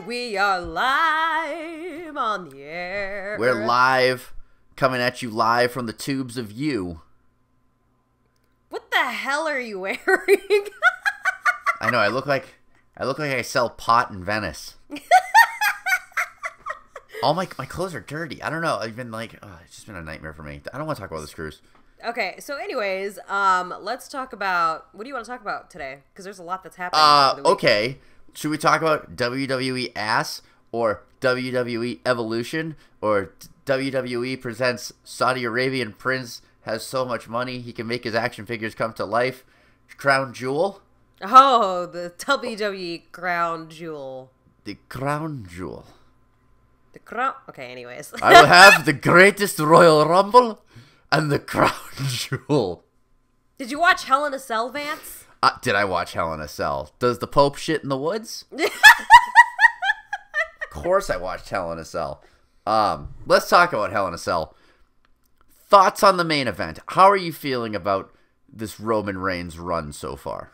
And we are live on the air. We're live, coming at you live from the tubes of you. What the hell are you wearing? I know, I look like I sell pot in Venice. All my clothes are dirty. I don't know. I've been like, it's just been a nightmare for me. I don't want to talk about the screws. Okay, so anyways, let's talk about, what do you want to talk about today? Because there's a lot that's happening over the week. Okay. Should we talk about WWE ass or WWE evolution or WWE presents Saudi Arabian prince has so much money he can make his action figures come to life? Crown jewel? Oh, the WWE crown jewel. The crown jewel. The crown. Okay, anyways. I will have the greatest Royal Rumble and the crown jewel. Did you watch Hell in a Cell, Vance? Did I watch Hell in a Cell? Does the Pope shit in the woods? Of course I watched Hell in a Cell. Let's talk about Hell in a Cell. Thoughts on the main event. How are you feeling about this Roman Reigns run so far?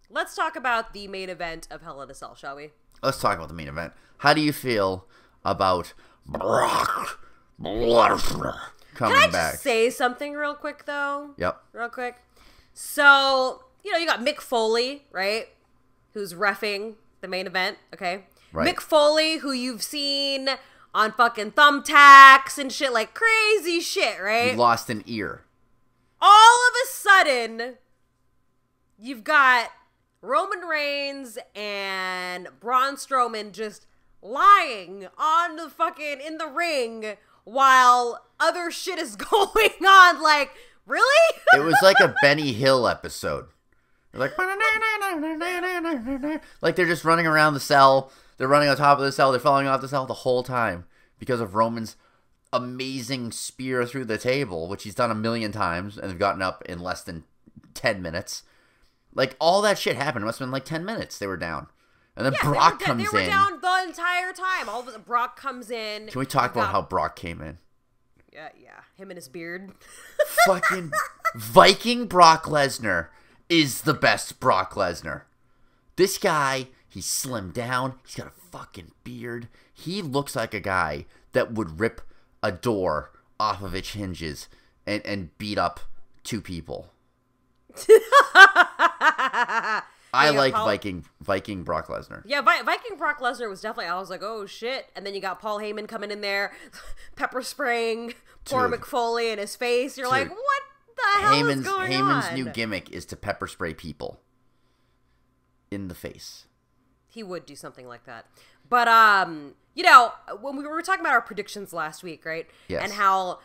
Let's talk about the main event of Hell in a Cell, shall we? Let's talk about the main event. How do you feel about Brock Lesnar coming back? Can I just say something real quick, though? Yep. Real quick. So, you got Mick Foley, right? Who's reffing the main event, okay? Right. Mick Foley, who you've seen on fucking thumbtacks and shit, like crazy shit, right? You lost an ear. All of a sudden, you've got Roman Reigns and Braun Strowman just lying on the fucking, in the ring while other shit is going on. Like, really? It was like a Benny Hill episode. They're like they're just running around the cell. They're running on top of the cell. They're falling off the cell the whole time because of Roman's amazing spear through the table, which he's done 1,000,000 times, and they've gotten up in less than 10 minutes. Like, all that shit happened. It must have been like 10 minutes they were down. And then Brock comes in. They were down the entire time. All of a sudden, Brock comes in. Can we talk about how Brock came in? Yeah. Him and his beard. Fucking Viking Brock Lesnar is the best Brock Lesnar. This guy, he's slimmed down. He's got a fucking beard. He looks like a guy that would rip a door off of its hinges and beat up two people. I like Viking Brock Lesnar. Yeah, Viking Brock Lesnar was definitely, I was like, oh shit. And then you got Paul Heyman coming in there, pepper spraying poor Mick Foley in his face. You're like, what the hell is going on? Heyman's new gimmick is to pepper spray people in the face. He would do something like that. But, when we were talking about our predictions last week, right? Yes. And how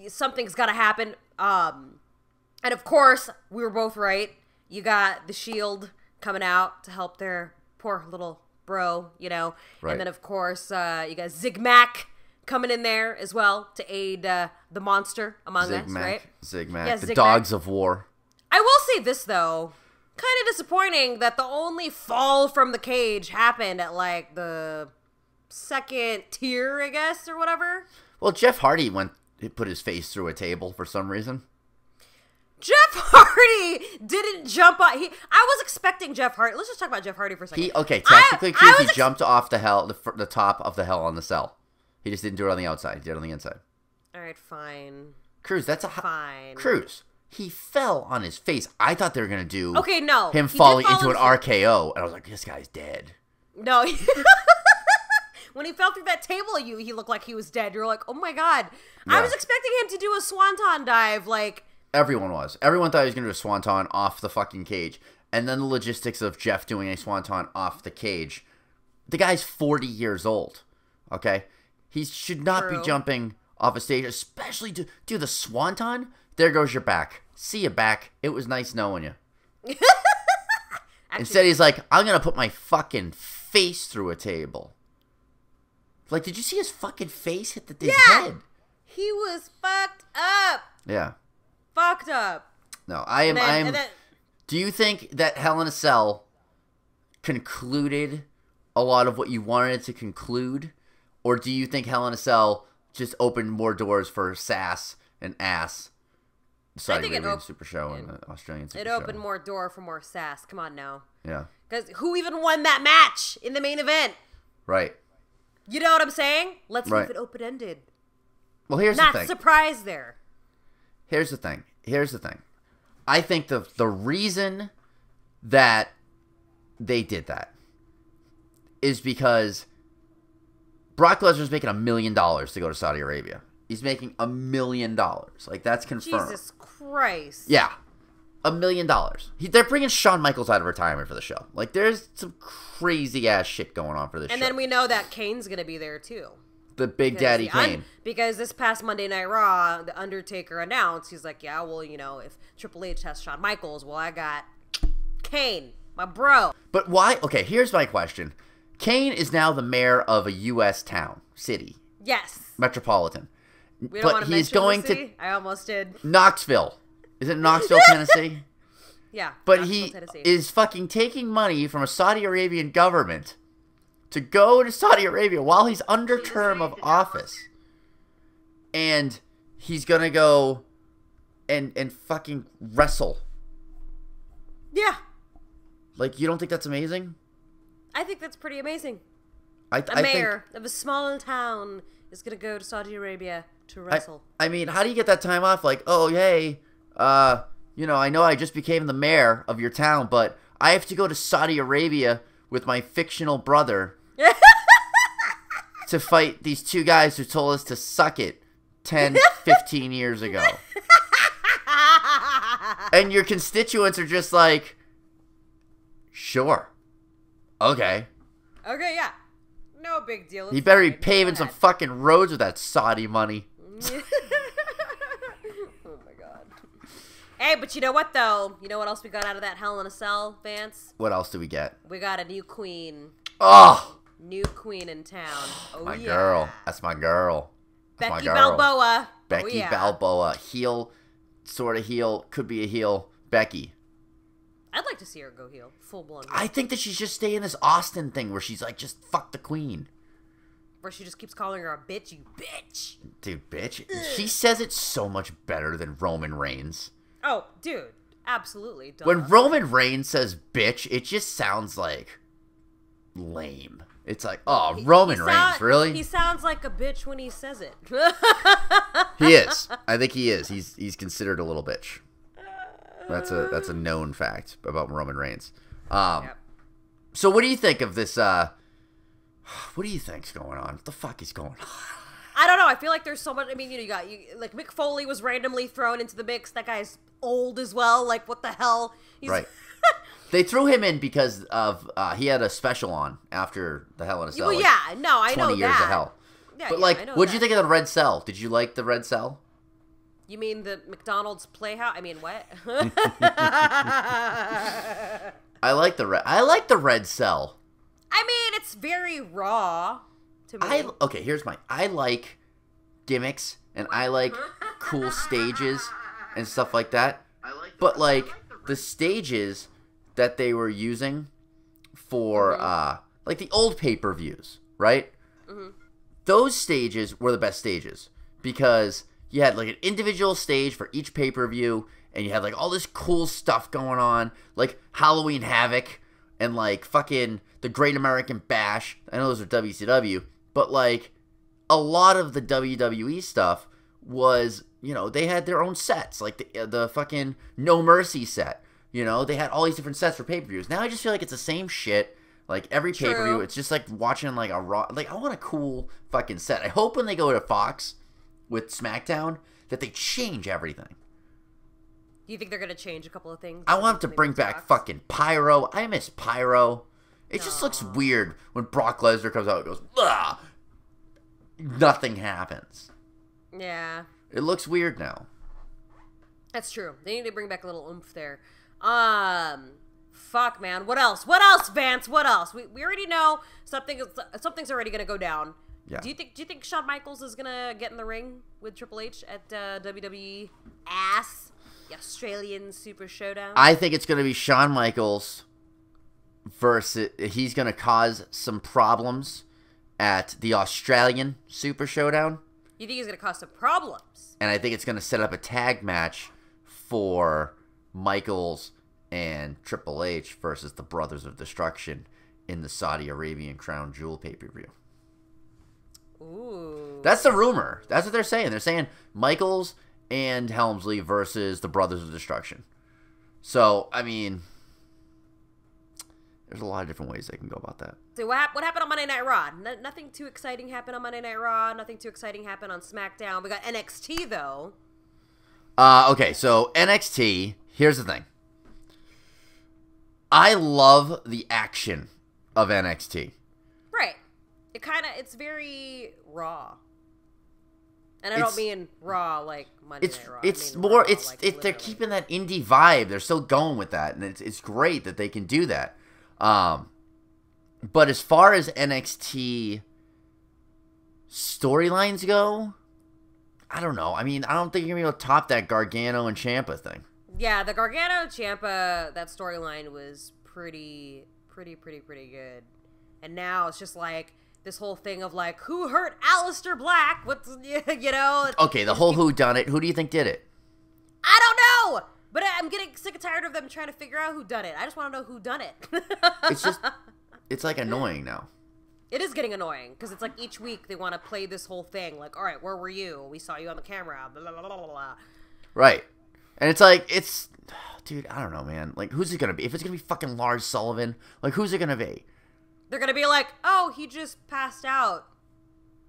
something's got to happen. And of course, we were both right. You got the Shield coming out to help their poor little bro, Right. And then, of course, you got Zigmac coming in there as well to aid the monster among us, right? Zigmac. Yeah, the dogs of war. I will say this, though. Kind of disappointing that the only fall from the cage happened at, like, the second tier, I guess, or whatever. Well, Jeff Hardy put his face through a table for some reason. Jeff Hardy didn't jump on. I was expecting Jeff Hardy. Let's just talk about Jeff Hardy for a second. Technically, he jumped off the top of the hell on the cell. He just didn't do it on the outside. He did it on the inside. All right, fine. Cruz, fine. Cruz, he fell on his face. I thought they were gonna do him he falling fall into an RKO, and I was like, this guy's dead. No. When he fell through that table, he looked like he was dead. You're like, oh my god. Yeah. I was expecting him to do a swanton dive, like. Everyone was. Everyone thought he was going to do a swanton off the fucking cage. And then the logistics of Jeff doing a swanton off the cage. The guy's 40 years old. Okay? He should not be jumping off a stage, especially to do the swanton. There goes your back. See you back. It was nice knowing you. Instead, he's like, I'm going to put my fucking face through a table. Like, did you see his fucking face hit his head? He was fucked up. Yeah. Fucked up. No, do you think that Hell in a Cell concluded a lot of what you wanted it to conclude? Or do you think Hell in a Cell just opened more doors for sass and ass? Saudi Arabian Super Show and the Australian Super Show. It opened more door for more sass. Come on now. Yeah. Because who even won that match in the main event? Right. You know what I'm saying? Let's Right. leave it open-ended. Well, here's the Not thing. surprised there. Here's the thing. I think the reason that they did that is because Brock Lesnar's making $1 million to go to Saudi Arabia. He's making $1 million. Like, that's confirmed. Jesus Christ. Yeah. $1 million. They're bringing Shawn Michaels out of retirement for the show. Like, there's some crazy ass shit going on for this show. And then we know that Kane's going to be there too. The Big Daddy Kane. Because this past Monday Night Raw, The Undertaker announced, he's like, yeah, well, you know, if Triple H has Shawn Michaels, well, I got Kane, my bro. But why? Okay, here's my question. Kane is now the mayor of a U.S. town, city, Yes. metropolitan. We don't want to mention going the city. I almost did. Knoxville. Is it Knoxville, Tennessee? Yeah. But Knoxville, he Tennessee. is fucking taking money from a Saudi Arabian government to go to Saudi Arabia while he's under term of office. And he's going to go and fucking wrestle. Yeah. Like, you don't think that's amazing? I think that's pretty amazing. I Mayor of a small town is going to go to Saudi Arabia to wrestle. I mean, how do you get that time off? Like, oh, hey, you know I just became the mayor of your town, but I have to go to Saudi Arabia with my fictional brother to fight these two guys who told us to suck it 10, 15 years ago. And your constituents are just like, sure. Okay. Okay, yeah. No big deal. He It's better be fine. paving Go some ahead. fucking roads with that Saudi money. Oh my god. Hey, but you know what though? You know what else we got out of that Hell in a Cell, Vance? What else do we get? We got a new queen. Oh! New queen in town. Oh My yeah. girl. That's my girl. That's Becky my girl. Balboa. Becky Oh, yeah. Balboa. Heel, sort of heel, could be a heel. Becky. I'd like to see her go heel. Full blown. I think that she's just staying this Austin thing where she's like, just fuck the queen. Where she just keeps calling her a bitch, you bitch. Dude, bitch. She says it so much better than Roman Reigns. Oh, dude. Absolutely. Duh. When Roman Reigns says bitch, it just sounds like lame. It's like, oh, Roman Reigns, really? He sounds like a bitch when he says it. He is. I think he is. He's considered a little bitch. That's a known fact about Roman Reigns. Yep. So what do you think of this? What do you think's going on? What the fuck is going on? I don't know. I feel like there's so much. I mean, you got like Mick Foley was randomly thrown into the mix. That guy's old as well. Like, what the hell? He's, Right. They threw him in because of he had a special on after the Hell in a Cell. Well, like yeah. No, I know 20 years that. of hell. Yeah, But yeah, like, I know what'd you that. think of the Red Cell? Did you like the Red Cell? You mean the McDonald's Playhouse? I mean, what? I like the Red Cell. I mean, it's very raw to me. Okay, here's I like gimmicks and I like cool stages and stuff like that. But like the stages that they were using for like the old pay-per-views, right? Mm-hmm. Those stages were the best stages because you had like an individual stage for each pay-per-view and you had like all this cool stuff going on, like Halloween Havoc and like fucking the Great American Bash. I know those are WCW, but like a lot of the WWE stuff was, you know, they had their own sets, like the fucking No Mercy set. You know, they had all these different sets for pay-per-views. Now I just feel like it's the same shit. Like every True. pay-per-view, it's just like watching like a raw. Like I want a cool fucking set. I hope when they go to Fox with SmackDown that they change everything. Do you think they're gonna change a couple of things? I want them to bring back fucking Pyro. I miss Pyro. It just looks weird when Brock Lesnar comes out and goes, "Ugh." Nothing happens. Yeah, It looks weird now. that's true. They need to bring back a little oomph there. Fuck, man. What else? What else, Vance? What else? We already know something's already gonna go down. Yeah. Do you think Shawn Michaels is gonna get in the ring with Triple H at WWE ass? The Australian Super Showdown. I think it's going to be Shawn Michaels versus he's going to cause some problems at the Australian Super Showdown. You think he's gonna cause some problems? And I think it's going to set up a tag match for Michaels and Triple H versus the Brothers of Destruction in the Saudi Arabian Crown Jewel pay-per-view. Ooh. That's the rumor. That's what they're saying. They're saying Michaels and Helmsley versus the Brothers of Destruction. So, I mean, there's a lot of different ways they can go about that. So what happened on Monday Night Raw? Nothing too exciting happened on Monday Night Raw. Nothing too exciting happened on SmackDown. We got NXT, though. Okay, so NXT, here's the thing. I love the action of NXT. Right. It's very raw. And I don't mean raw like Monday Night Raw. It's I mean more, raw, it's like, they're keeping that indie vibe. They're still going with that, and it's great that they can do that. But as far as NXT storylines go, I don't know. I mean, I don't think you're going to be able to top that Gargano and Ciampa thing. Yeah, the Gargano Ciampa, that storyline was pretty good. And now it's just like this whole thing of like, who hurt Aleister Black? What's, you know? Okay, the whole whodunit. Who do you think did it? I don't know! But I'm getting sick and tired of them trying to figure out who done it. I just want to know who done it. It's like annoying now. It is getting annoying because it's like each week they want to play this whole thing. Like, all right, where were you? We saw you on the camera. Blah, blah, blah, blah, blah. Right. And it's like, dude, I don't know, man. Like, who's it going to be? If it's going to be fucking Lars Sullivan, like, who's it going to be? They're going to be like, oh, he just passed out.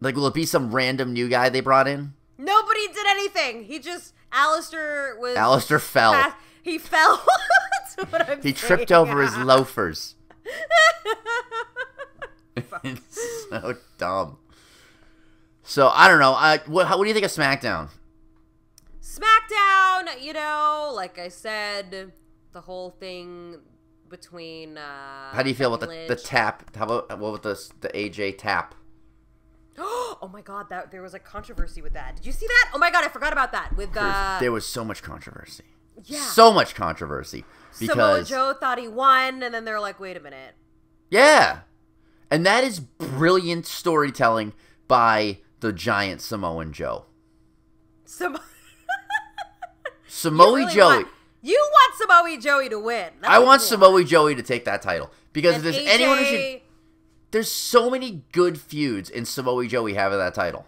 Like, will it be some random new guy they brought in? Nobody did anything. Aleister fell. He fell. That's what I'm He saying. tripped over his loafers. It's so dumb. So, I don't know. What do you think of SmackDown? SmackDown, you know, like I said, the whole thing between how do you feel about the tap? How about what with the AJ tap? Oh my god, there was a controversy with that. Did you see that? Oh my god, I forgot about that. There was so much controversy. Yeah. So much controversy. Samoa Joe thought he won, and then they're like, wait a minute. Yeah. And that is brilliant storytelling by the giant Samoan Joe. Samoa Joe. You want Samoa Joey to win. I want Samoa Joey to take that title. Because if there's anyone who should... There's so many good feuds in Samoa Joey having that title.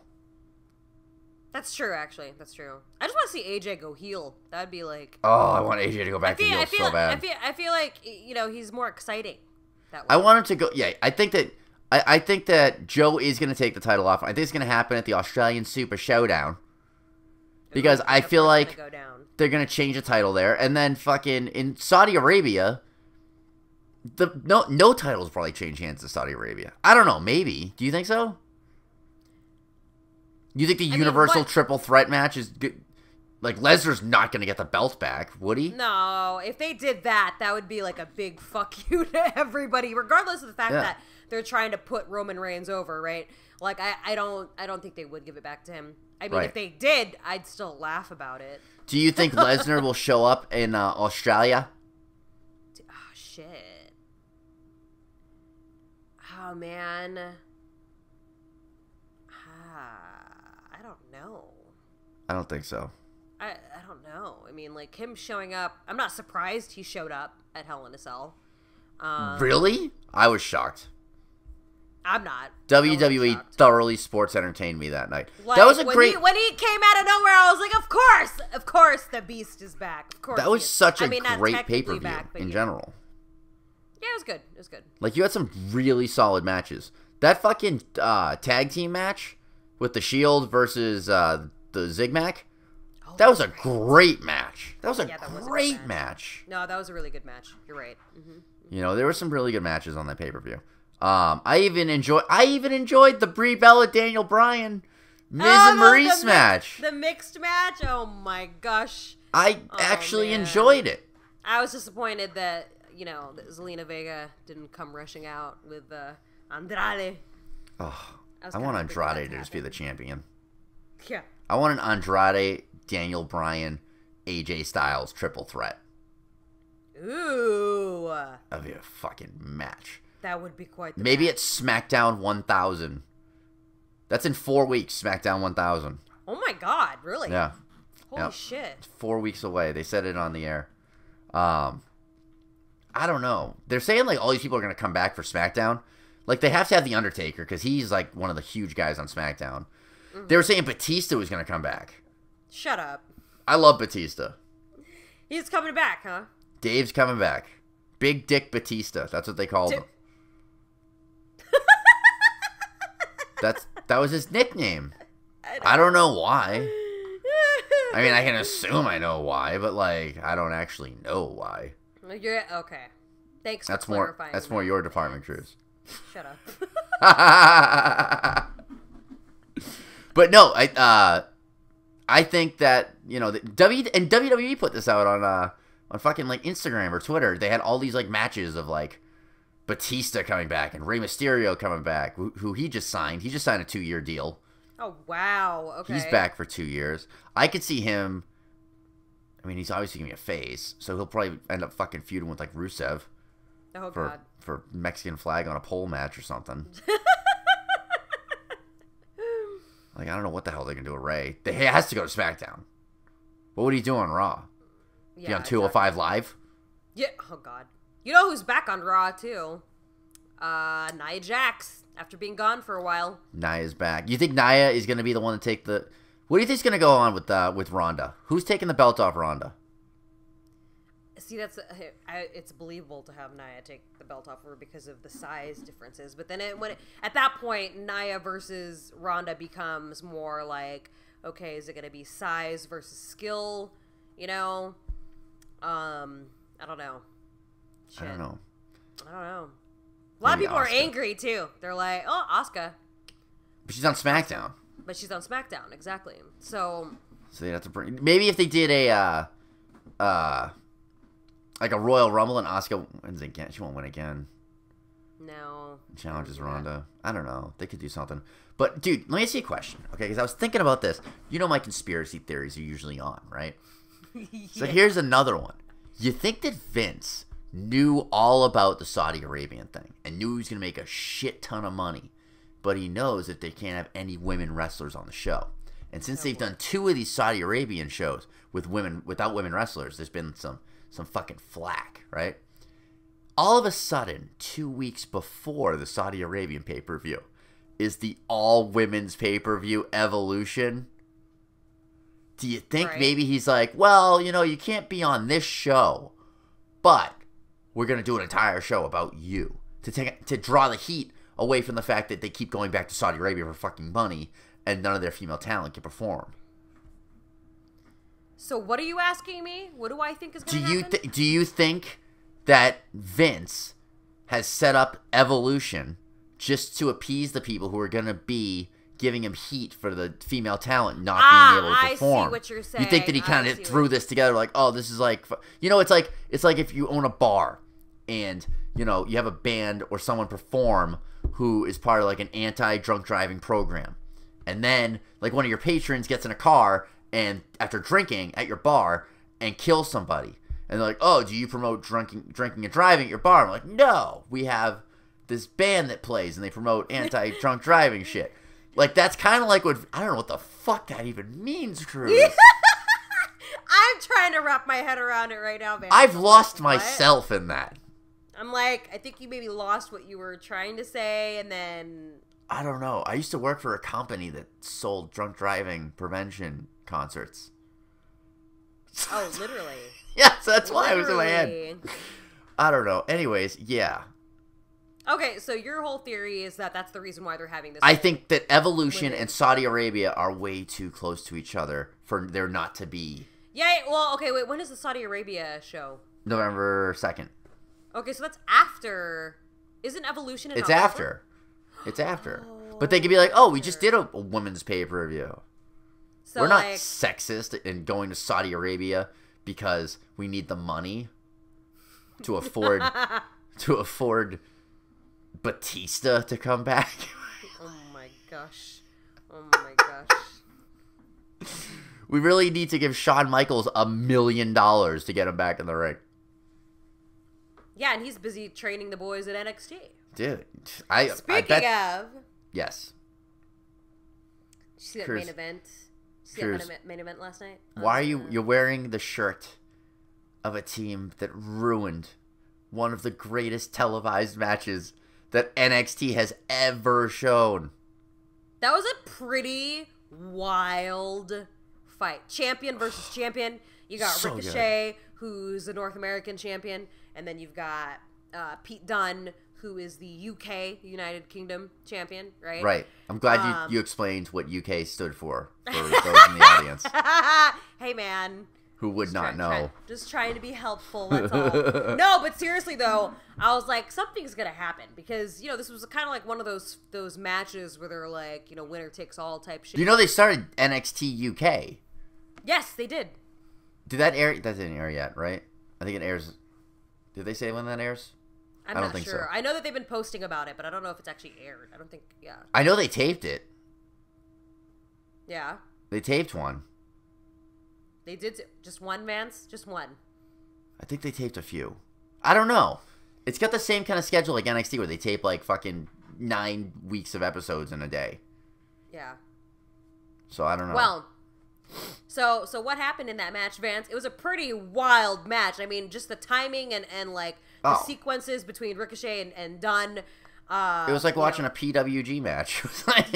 That's true, actually. That's true. I just want to see AJ go heel. That'd be like... Oh, I want AJ to go back to heel so bad. I feel like, you know, he's more exciting that way. I want him to go... Yeah, I think that Joe is going to take the title off. I think it's going to happen at the Australian Super Showdown. Because I feel like they're going to change the title there. And then fucking in Saudi Arabia... No titles probably change hands to Saudi Arabia. I don't know. Maybe. Do you think so? You think the Universal Triple Threat match is good? Like, Lesnar's not going to get the belt back, would he? No. If they did that, that would be like a big fuck you to everybody, regardless of the fact that they're trying to put Roman Reigns over, right? Like, I don't think they would give it back to him. I mean, if they did, I'd still laugh about it. Do you think Lesnar will show up in Australia? Oh, shit. Oh, man. I don't know. I don't think so. I don't know. I mean, like, him showing up... I'm not surprised he showed up at Hell in a Cell. Really? I was shocked. I'm not. WWE thoroughly sports entertained me that night. Like, that was a great... When he came out of nowhere, I was like, of course the Beast is back. Of course. That was such a great pay-per-view in general. Yeah, it was good. It was good. Like, you had some really solid matches. That fucking tag team match with the Shield versus the Zigmac, that was a great match. That was a great match. No, that was a really good match. You're right. Mm-hmm. You know, there were some really good matches on that pay-per-view. I even enjoyed the Brie Bella Daniel Bryan Miz and Maurice match. The mixed match. Oh my gosh. I actually enjoyed it. I was disappointed that, you know, that Zelina Vega didn't come rushing out with Andrade. Oh, I want Andrade to just be the champion. Yeah. I want an Andrade, Daniel Bryan, AJ Styles triple threat. Ooh. That'd be a fucking match. That would be quite the Maybe match. it's SmackDown 1000. That's in 4 weeks, SmackDown 1000. Oh my god, really? Yeah. Holy shit. It's 4 weeks away. They said it on the air. I don't know. They're saying like all these people are gonna come back for SmackDown. Like they have to have the Undertaker because he's like one of the huge guys on SmackDown. Mm-hmm. They were saying Batista was gonna come back. Shut up. I love Batista. He's coming back, huh? Dave's coming back. Big Dick Batista. That's what they called him. That was his nickname. I don't know why. I mean, I can assume I know why, but like, I don't actually know why. You're okay. Thanks for that's clarifying. That's more your department, Cruz. Shut up. But no, I think that WWE put this out on fucking like Instagram or Twitter. They had all these like matches of like Batista coming back and Rey Mysterio coming back, who he just signed. He just signed a 2-year deal. Oh, wow. Okay. He's back for 2 years. I could see him. I mean, he's obviously going to be a face, so he'll probably end up fucking feuding with like Rusev. Oh, God. For Mexican flag on a pole match or something. Like, I don't know what the hell they're going to do with Ray. He has to go to SmackDown. What would he do on Raw? Yeah, be on 205 Live? Yeah. Oh, God. You know who's back on Raw, too? Nia Jax, after being gone for a while. Nia's back. You think Nia is going to be the one to take the... What do you think's going to go on with Ronda? Who's taking the belt off Ronda? See, it's believable to have Nia take the belt off her because of the size differences. But then at that point, Nia versus Ronda becomes more like, okay, is it going to be size versus skill? You know? I don't know. Shit. I don't know. A lot of people are angry, too. They're like, oh, Asuka. But she's on SmackDown. But she's on SmackDown, exactly. So they have to bring... Maybe if they did like a Royal Rumble and Asuka wins again, she won't win again. No. Challenges Ronda. I don't know. They could do something. But, dude, let me ask you a question, okay? Because I was thinking about this. You know my conspiracy theories are usually on, right? Yeah. So here's another one. You think that Vince knew all about the Saudi Arabian thing and knew he was going to make a shit ton of money, but he knows that they can't have any women wrestlers on the show. And since they've done 2 of these Saudi Arabian shows without women wrestlers, there's been some fucking flack, right? All of a sudden, 2 weeks before the Saudi Arabian pay-per-view is the all-women's pay-per-view Evolution. Do you think maybe he's like, well, you can't be on this show, but we're going to do an entire show about you to draw the heat away from the fact that they keep going back to Saudi Arabia for fucking money and none of their female talent can perform. So what are you asking me? What do I think is going to happen? Do you think that Vince has set up Evolution just to appease the people who are going to be giving him heat for the female talent not being able to perform? I see what you're saying. You think that he kind of threw this together like, oh, this is like... it's like if you own a bar and, you have a band or someone perform who is part of like an anti-drunk driving program. And then like one of your patrons gets in a car and after drinking at your bar and kills somebody. And they're like, oh, do you promote drinking and driving at your bar? I'm like, no, we have this band that plays and they promote anti-drunk driving shit. Like, that's kind of like what... I don't know what the fuck that even means, Cruz. I'm trying to wrap my head around it right now, man. I've lost myself in that. I'm like, I think you maybe lost what you were trying to say, and then... I don't know. I used to work for a company that sold drunk driving prevention concerts. Oh, literally. Yeah, so that's why it was in my head. I don't know. Anyways, yeah. Okay, so your whole theory is that that's the reason why they're having this. I think that Evolution and Saudi Arabia are way too close to each other for there not to be... Yeah, well, okay, wait, when is the Saudi Arabia show? November 2nd. Okay, so that's after... Isn't Evolution in It's October? after. It's after. But they could be like, oh, we just did a women's pay-per-view. So, we're not sexist in going to Saudi Arabia because we need the money to afford Batista to come back. Oh my gosh. Oh my gosh. We really need to give Shawn Michaels $1 million to get him back in the ring. Yeah, and he's busy training the boys at NXT. Dude, Speaking of... Yes. Did you see that main event? Main event last night? Why are you're wearing the shirt of a team that ruined one of the greatest televised matches that NXT has ever shown. That was a pretty wild fight. Champion versus champion. You got So Ricochet, who's the North American champion, and then you've got Pete Dunne, who is the UK, United Kingdom champion, right? Right. I'm glad you explained what UK stood for those in the audience. Hey, man. Who would not know. Just trying to be helpful, that's all. No, but seriously, though, I was like, something's going to happen. Because, this was kind of like one of those matches where they're like, winner takes all type shit. You know they started NXT UK. Yes, they did. Did that air? That didn't air yet, right? I think it airs. Did they say when that airs? I don't think sure. So. I know that they've been posting about it, but I don't know if it's actually aired. I don't think, yeah. I know they taped it. Yeah. They taped one. They did just one, Vance? Just one. I think they taped a few. I don't know. It's got the same kind of schedule like NXT where they tape like fucking 9 weeks of episodes in a day. Yeah. So I don't know. Well, so what happened in that match, Vance? It was a pretty wild match. I mean, just the timing and like the sequences between Ricochet and Dunne. It was like watching a PWG match. It was like...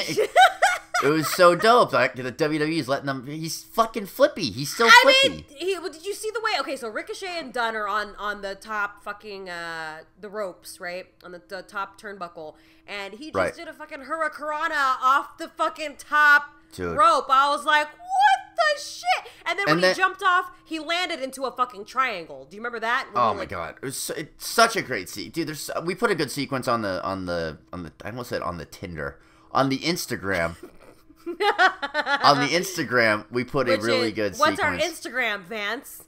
It was so dope. Like the WWE's letting them. He's fucking flippy. He's still flippy. Did you see the way? Okay, so Ricochet and Dunne are on the top fucking the ropes, right? On the top turnbuckle, and he just did a fucking hurricanrana off the fucking top rope. I was like, what the shit? And then when he jumped off, he landed into a fucking triangle. Do you remember that? Oh my god, it's such a great scene, dude. We put a good sequence on the I almost said on the Tinder, on the Instagram. On the Instagram, we put a really good sequence. What's our Instagram, Vance?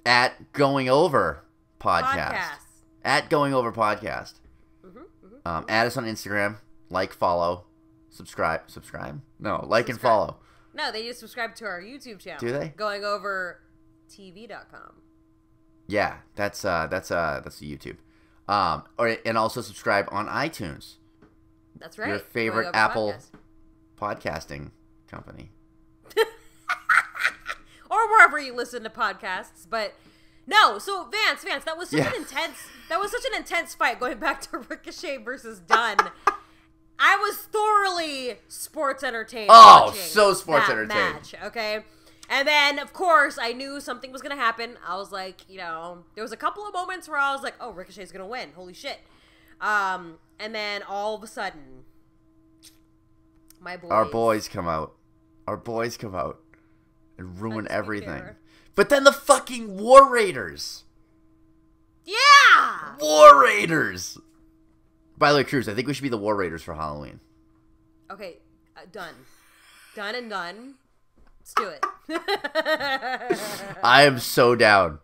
At Going Over Podcast. At Going Over Podcast. Add us on Instagram. Like, follow, subscribe. No, like and follow. No, they just subscribe to our YouTube channel. Do they? GoingOverTV.com. Yeah, that's the YouTube. And also subscribe on iTunes. That's right. Your favorite Apple podcasting company. Or wherever you listen to podcasts. But no, so Vance, that was such an intense fight going back to Ricochet versus Dunne. I was thoroughly sports entertained. Oh, so sports entertained. Match, okay? And then, of course, I knew something was going to happen. I was like, there was a couple of moments where I was like, oh, Ricochet's going to win. Holy shit. And then all of a sudden, our boys come out and ruin everything. But then the fucking War Raiders. Yeah! War Raiders. By the way, Cruz, I think we should be the War Raiders for Halloween. Okay, done. Done and done. Let's do it. I am so down.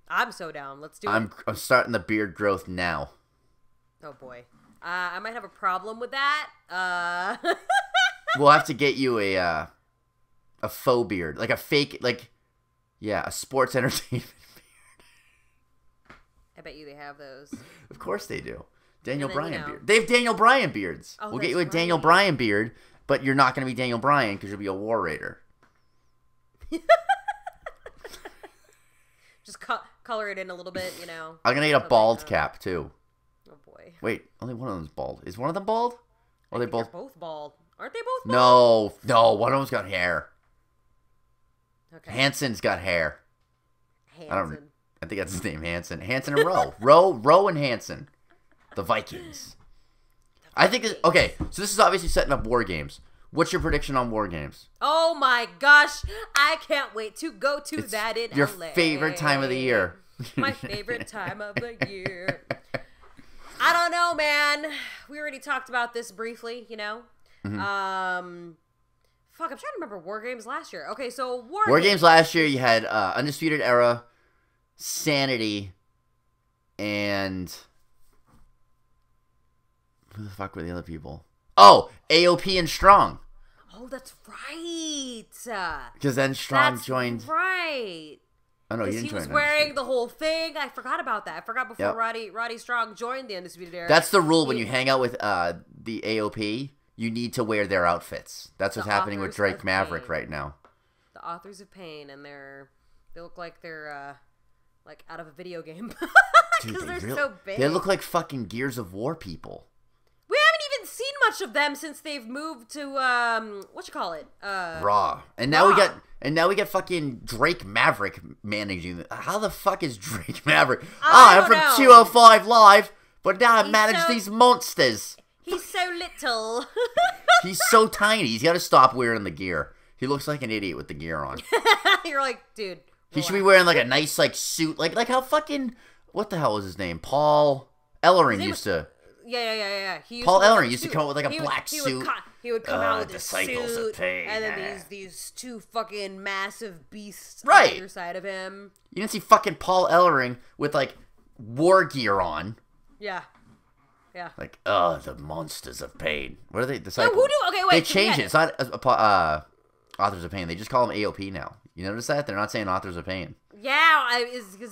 I'm so down. Let's do it. I'm starting the beard growth now. Oh boy. I might have a problem with that. We'll have to get you a faux beard, like a fake, a sports entertainment beard. I bet you they have those. Of course they do. Daniel Bryan beard. They have Daniel Bryan beards. Oh, we'll get you a Daniel Bryan beard, but you're not going to be Daniel Bryan because you'll be a War Raider. Just color it in a little bit, I'm going to get a bald cap too. Oh boy. Wait, only one of them's bald. Is one of them bald? Or they're both bald. Aren't they both bald? No, one of them's got hair. Okay. Hanson's got hair. Hanson. I think that's his name, Hanson. Hanson and Rowe. Rowe and Hanson. The Vikings. I think okay, so this is obviously setting up War Games. What's your prediction on War Games? Oh my gosh, I can't wait to go to that in your LA. Favorite time of the year. My favorite time of the year. I don't know, man. We already talked about this briefly, Mm-hmm. Fuck, I'm trying to remember War Games last year. Okay, so War Games last year, you had Undisputed Era, Sanity, and who the fuck were the other people? Oh, AOP and Strong. Oh, that's right. Because then Strong joined. Right. Oh no, he didn't join. He was join wearing the whole thing. I forgot about that. I forgot before Roddy Strong joined the Undisputed Era. That's the rule when you hang out with the AOP. You need to wear their outfits. That's what's happening with Drake Maverick right now. The Authors of Pain, and they look like they're like out of a video game. Dude, Because they're really, so big. they look like fucking Gears of War people. We haven't even seen much of them since they've moved to Raw. And now we got fucking Drake Maverick managing. How the fuck is Drake Maverick? I'm from 205 Live, but now I manage these monsters. He's so little. He's so tiny. He's got to stop wearing the gear. He looks like an idiot with the gear on. You're like, dude. He should be wearing like a nice like suit, like how fucking what the hell was his name? Paul Ellering used to. Yeah. Paul Ellering used to come out with like a black suit. He would come out with the his cycles suit, of pain. and then these two fucking massive beasts right. on either side of him. You didn't see fucking Paul Ellering with like war gear on. Yeah. Like, the monsters of pain. What are they? Disciples? No, who do? Okay, wait. They changed it. It's not Authors of Pain. They just call them AOP now. You notice that? They're not saying Authors of Pain. Yeah,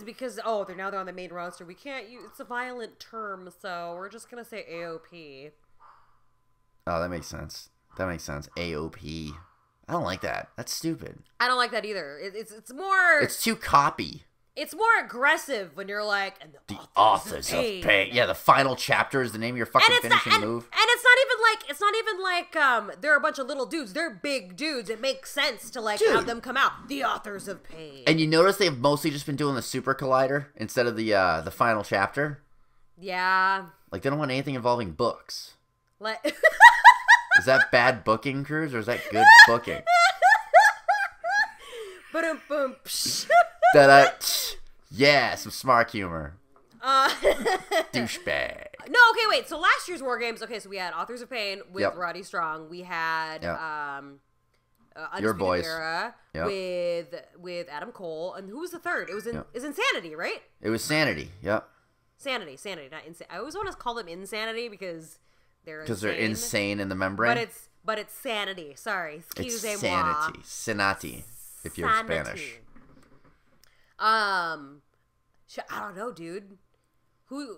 because they're on the main roster. We can't use it's a violent term, so we're just gonna say AOP. Oh, that makes sense. AOP. I don't like that. That's stupid. I don't like that either. It's more. It's too copy. It's more aggressive when you're like, and the authors of pain. Yeah, the final chapter is the name of your fucking finishing move. And it's not even like they're a bunch of little dudes. They're big dudes. It makes sense to have them come out. The authors of pain. And you notice they've mostly just been doing the Super Collider instead of the final chapter. Yeah. Like they don't want anything involving books. Is that bad booking, Cruz, or is that good booking? Boom. Yeah, some smart humor. Douchebag. No, okay, wait. So last year's War Games, so we had Authors of Pain with Roddy Strong. We had Your Boys Era with Adam Cole. And who was the third? It was Insanity, right? It was Sanity, yep. Sanity, not Insanity. I always want to call them Insanity because they're insane in the membrane. But it's Sanity. Sorry. Excuse me. Sanity. Sanati, if you're Spanish. I don't know, dude. Who?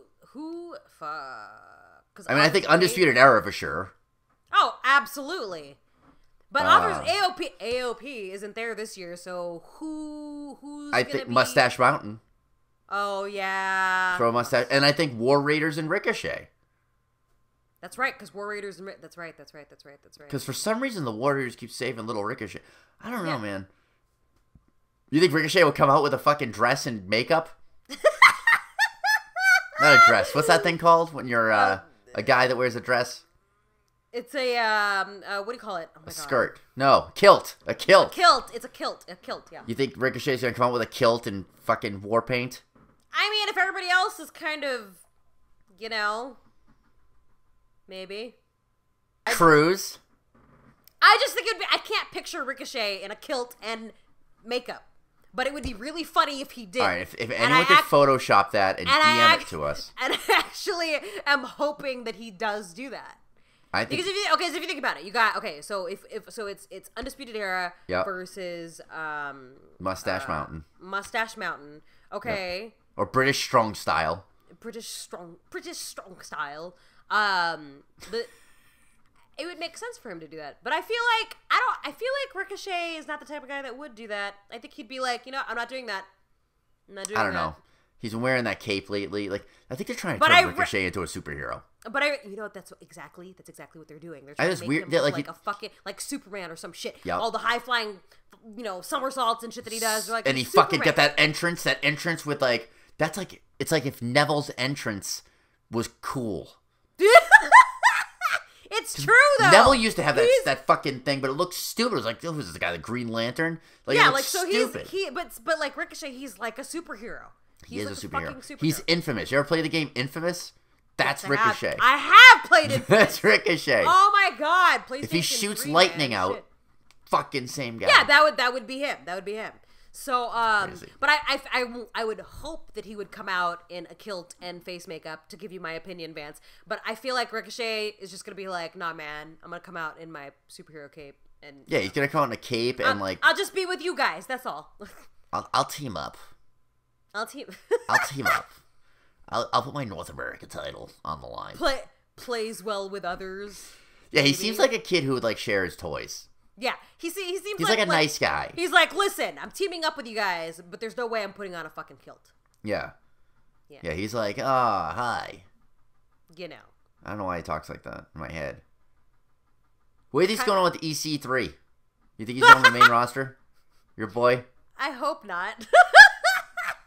Fuck. I think Undisputed Era for sure. Oh, absolutely. But Authors AOP isn't there this year, so who's I think Mustache Mountain. Oh yeah. Throw a mustache, and I think War Raiders and Ricochet. That's right, because War Raiders. That's right. Because for some reason the War Raiders keep saving little Ricochet. I don't know, man. You think Ricochet would come out with a fucking dress and makeup? Not a dress. What's that thing called when you're a guy that wears a dress? It's a what do you call it? Oh my God. Skirt. No, kilt. A kilt. A kilt. It's a kilt. A kilt. Yeah. You think Ricochet's gonna come out with a kilt and fucking war paint? I mean, if everybody else is kind of, maybe. Cruz. I just think I can't picture Ricochet in a kilt and makeup. But it would be really funny if he did. All right, if anyone could Photoshop that and DM it to us. And I actually am hoping that he does do that. Because if you think about it, you got so it's Undisputed Era versus Mustache Mountain. Mustache Mountain. Okay. Yep. Or British Strong Style. British Strong Style. But it would make sense for him to do that. But I feel like Ricochet is not the type of guy that would do that. I think he'd be like, I'm not doing that. I don't know. He's been wearing that cape lately. Like, I think they're trying to turn Ricochet into a superhero. But that's exactly what they're doing. They're trying to make him look like a fucking Superman or some shit. Yep. All the high flying, somersaults and shit that he does. They're like, and he Superman. fucking get that entrance with it's like if Neville's entrance was cool. It's true though. Neville used to have that fucking thing, but it looked stupid. It was like, who was this guy, the Green Lantern? Stupid. But like Ricochet, he's like a superhero. He is a superhero. He's infamous. You ever play the game Infamous? That's Ricochet. I have played it. That's Ricochet. Oh my God! PlayStation. If he shoots lightning out, fucking same guy. Yeah, that would be him. So, but I would hope that he would come out in a kilt and face makeup to give you my opinion, Vance. But I feel like Ricochet is just gonna be like, nah, man, I'm gonna come out in my superhero cape and he's gonna come out in a cape and I'll just be with you guys. That's all. I'll team up. I'll team up. I'll put my North American title on the line. Plays well with others. Yeah, maybe. He seems like a kid who would share his toys. Yeah, he seems he's like a nice guy. He's like, listen, I'm teaming up with you guys, but there's no way I'm putting on a fucking kilt. Yeah. Yeah. Yeah, he's like, hi. You know. I don't know why he talks like that in my head. What do you think's going on with EC3? You think he's on the main roster? Your boy? I hope not.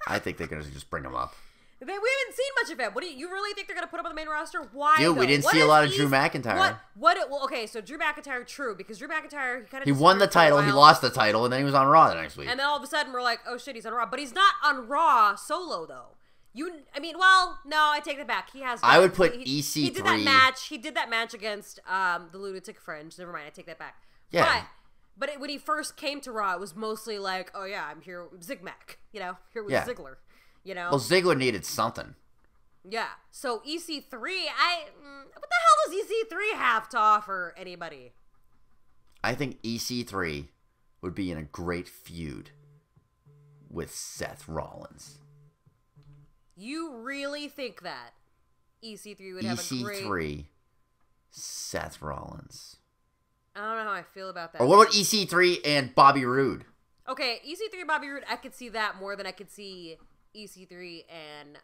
I think they're going to just bring him up. We haven't seen much of him. What do you really think they're going to put him on the main roster? Why? Dude, we didn't see a lot of Drew McIntyre. Well, okay, so Drew McIntyre, true, because Drew McIntyre he won the title, he lost the title, and then he was on Raw the next week. And then all of a sudden we're like, oh shit, he's on Raw, but he's not on Raw solo though. No, I take that back. He has. I would put EC3. He did that match. He did that match against the Lunatic Fringe. Never mind, I take that back. Yeah. But when he first came to Raw, it was mostly like, oh yeah, I'm here, Zigmac. Here with Ziggler. Well, Ziggler needed something. Yeah. So EC3, what the hell does EC3 have to offer anybody? I think EC3 would be in a great feud with Seth Rollins. You really think that EC3 would have a great... EC3, Seth Rollins. I don't know how I feel about that. Or what about EC3 and Bobby Roode? Okay, EC3 and Bobby Roode, I could see that more than I could see EC3 and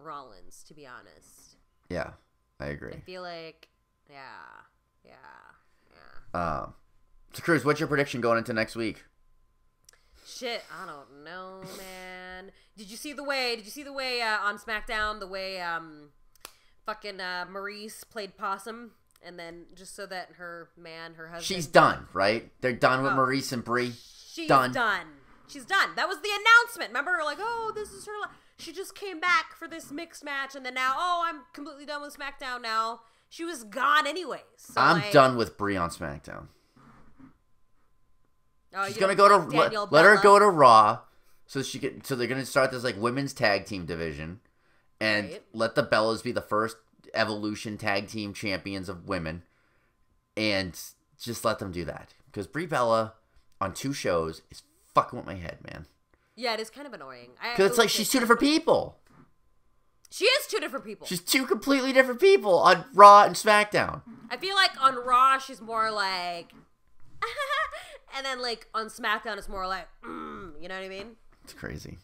Rollins, to be honest. Yeah, I agree. I feel like, yeah. So, Cruz, what's your prediction going into next week? Shit, I don't know, man. Did you see the way on SmackDown, the way fucking Maurice played possum, and then just so that her husband... She's done, right? They're done with Maurice and Brie? She's done. She's done. That was the announcement. Remember, like, oh, this is her... She just came back for this mixed match, and then now, oh, I'm completely done with SmackDown now. She was gone anyways. So I'm done with Brie on SmackDown. Oh, she's gonna go to let her go to Raw, so they're gonna start this like women's tag team division, and let the Bellas be the first Evolution tag team champions of women, and just let them do that because Brie Bella on 2 shows is fucking with my head, man. Yeah, it is kind of annoying. Because it's like she's 2 different people. She is 2 different people. She's 2 completely different people on Raw and SmackDown. I feel like on Raw she's more like. And then, like, on SmackDown, it's more like, you know what I mean? It's crazy.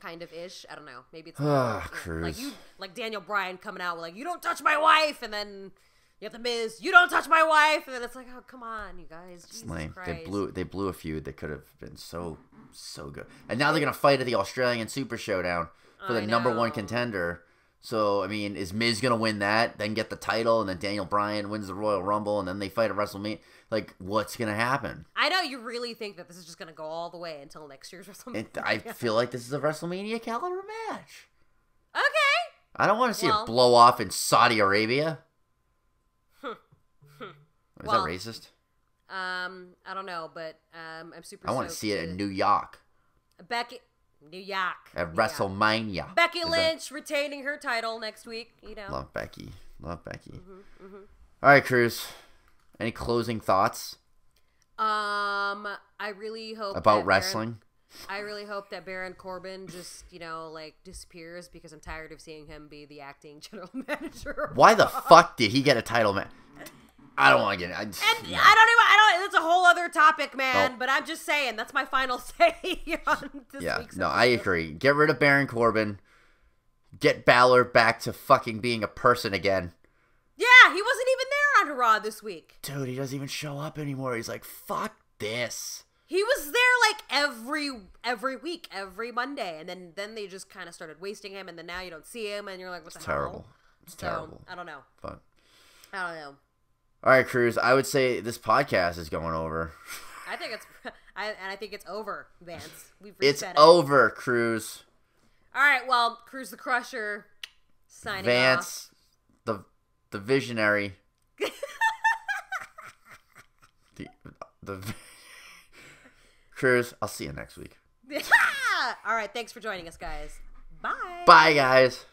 Kind of ish. I don't know. Maybe it's Cruz. Like Daniel Bryan coming out with, like, you don't touch my wife. And then you have The Miz, you don't touch my wife. And then it's like, oh, come on, you guys. It's Jesus lame. Christ. They blew a feud that could have been so good. And now they're going to fight at the Australian Super Showdown for the number 1 contender. So, I mean, is Miz going to win that, then get the title, and then Daniel Bryan wins the Royal Rumble, and then they fight at WrestleMania? Like, what's going to happen? I know you really think that this is just going to go all the way until next year's WrestleMania. I feel like this is a WrestleMania caliber match. Okay. I don't want to see it blow off in Saudi Arabia. Is that racist? I don't know, but I'm super. I want to see it in New York. New York. At WrestleMania. Becky Lynch retaining her title next week. Love Becky. All right, Cruz. Any closing thoughts? I really hope about wrestling. I really hope that Baron Corbin just disappears because I'm tired of seeing him be the acting general manager. Why the fuck did he get a title match? I don't want to get it. It's a whole other topic, man. But I'm just saying, that's my final say on this week's episode. I agree. Get rid of Baron Corbin. Get Balor back to fucking being a person again. Yeah, he wasn't even there on Raw this week. Dude, he doesn't even show up anymore. He's like, fuck this. He was there like every week, every Monday, and then they just kind of started wasting him, and then now you don't see him, and you're like, what the hell? It's terrible. I don't know. Fun. I don't know. All right, Cruz. I would say this podcast is going over. I think it's over, Vance. It's over, Cruz. All right, well, Cruz the Crusher signing Vance, off. the visionary. the Cruz. I'll see you next week. All right, thanks for joining us, guys. Bye. Bye, guys.